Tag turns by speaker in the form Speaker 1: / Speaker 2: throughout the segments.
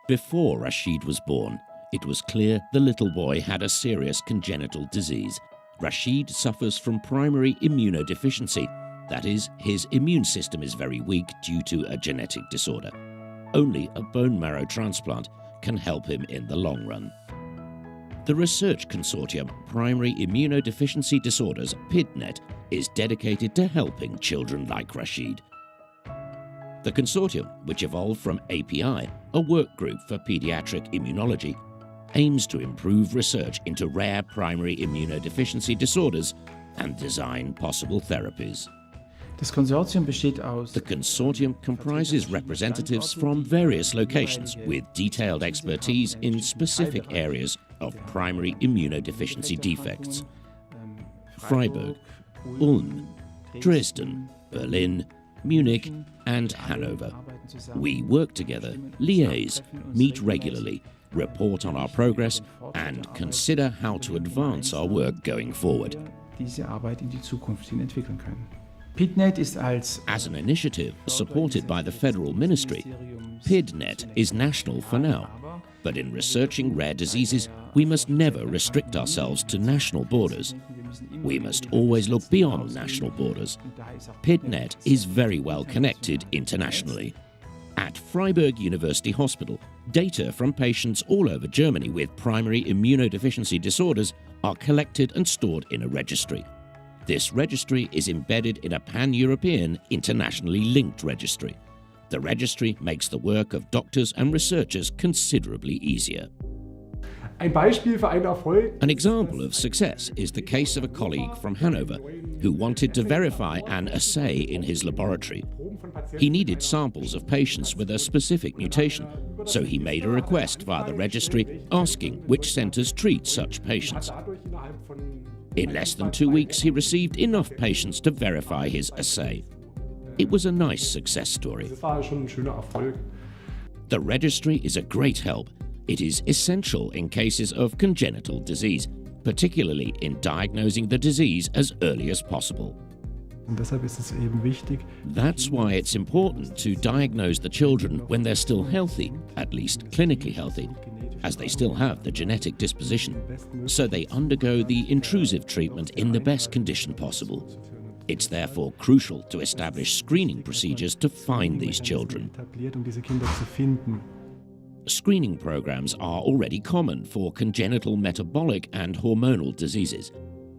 Speaker 1: Before Rashid was born, it was clear the little boy had a serious congenital disease. Rashid suffers from primary immunodeficiency. That is, his immune system is very weak due to a genetic disorder. Only a bone marrow transplant can help him in the long run. The research consortium Primary Immunodeficiency Disorders, PID-NET, is dedicated to helping children like Rashid. The consortium, which evolved from API, a work group for pediatric immunology, aims to improve research into rare primary immunodeficiency disorders and design possible therapies. The consortium comprises representatives from various locations with detailed expertise in specific areas of primary immunodeficiency defects. Freiburg, Ulm, Dresden, Berlin, Munich and Hanover. We work together, liaise, meet regularly, report on our progress and consider how to advance our work going forward. As an initiative supported by the Federal Ministry, PID-NET is national for now. But in researching rare diseases, we must never restrict ourselves to national borders. We must always look beyond national borders. PID-NET is very well connected internationally. At Freiburg University Hospital, data from patients all over Germany with primary immunodeficiency disorders are collected and stored in a registry. This registry is embedded in a pan-European, internationally linked registry. The registry makes the work of doctors and researchers considerably easier. An example of success is the case of a colleague from Hanover who wanted to verify an assay in his laboratory. He needed samples of patients with a specific mutation, so he made a request via the registry asking which centers treat such patients. In less than 2 weeks, he received enough patients to verify his assay. It was a nice success story. The registry is a great help. It is essential in cases of congenital disease, particularly in diagnosing the disease as early as possible. That's why it's important to diagnose the children when they're still healthy, at least clinically healthy, as they still have the genetic disposition, so they undergo the intrusive treatment in the best condition possible. It's therefore crucial to establish screening procedures to find these children. Screening programs are already common for congenital metabolic and hormonal diseases.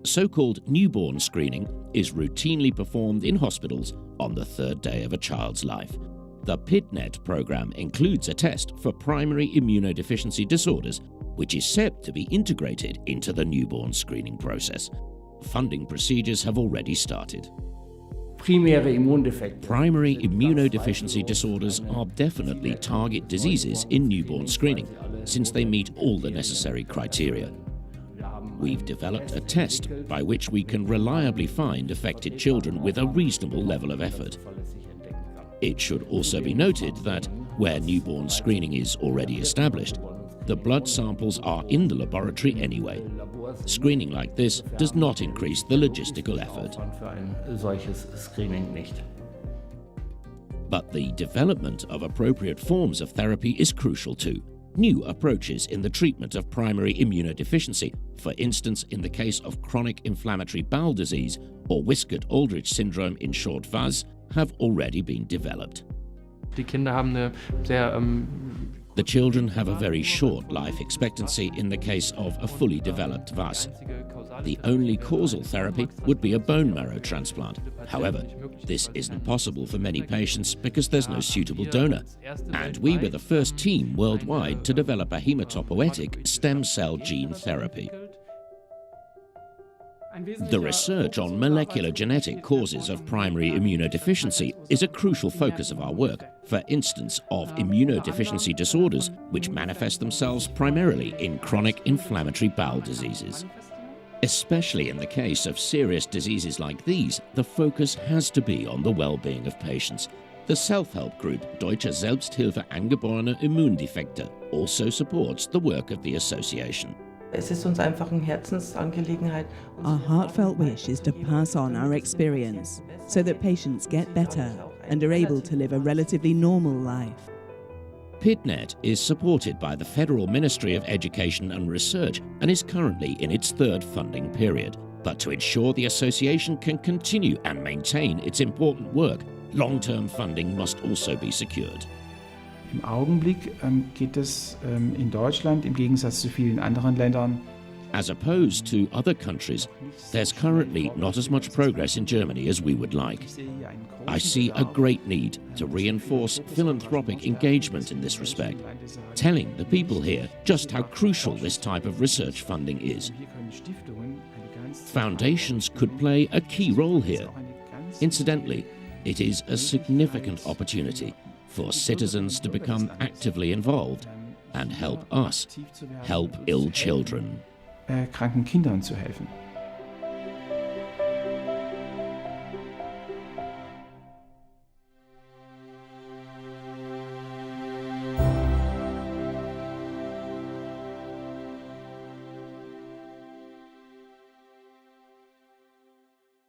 Speaker 1: So-called newborn screening is routinely performed in hospitals on the 3rd day of a child's life. The PID-NET program includes a test for primary immunodeficiency disorders, which is set to be integrated into the newborn screening process. Funding procedures have already started. Primary immunodeficiency disorders are definitely target diseases in newborn screening, since they meet all the necessary criteria. We've developed a test by which we can reliably find affected children with a reasonable level of effort. It should also be noted that where newborn screening is already established, the blood samples are in the laboratory anyway. Screening like this does not increase the logistical effort. But the development of appropriate forms of therapy is crucial too. New approaches in the treatment of primary immunodeficiency, for instance in the case of chronic inflammatory bowel disease or Wiskott-Aldrich syndrome in short VAS, have already been developed. The children have a very short life expectancy in the case of a fully developed VAS. The only causal therapy would be a bone marrow transplant. However, this isn't possible for many patients because there's no suitable donor. And we were the first team worldwide to develop a hematopoietic stem cell gene therapy. The research on molecular genetic causes of primary immunodeficiency is a crucial focus of our work, for instance of immunodeficiency disorders which manifest themselves primarily in chronic inflammatory bowel diseases. Especially in the case of serious diseases like these, the focus has to be on the well-being of patients. The self-help group Deutsche Selbsthilfe angeborene Immundefekte also supports the work of the association.
Speaker 2: Our heartfelt wish is to pass on our experience so that patients get better and are able to live a relatively normal life.
Speaker 1: PID-NET is supported by the Federal Ministry of Education and Research and is currently in its third funding period. But to ensure the association can continue and maintain its important work, long-term funding must also be secured.
Speaker 3: Im Augenblick geht es in Deutschland im Gegensatz zu vielen anderen Ländern.
Speaker 1: As opposed to other countries, there's currently not as much progress in Germany as we would like. I see a great need to reinforce philanthropic engagement in this respect, telling the people here just how crucial this type of research funding is. Foundations could play a key role here. Incidentally, it is a significant opportunity for citizens to become actively involved and help us help ill children.
Speaker 3: Kranken Kindern zu helfen.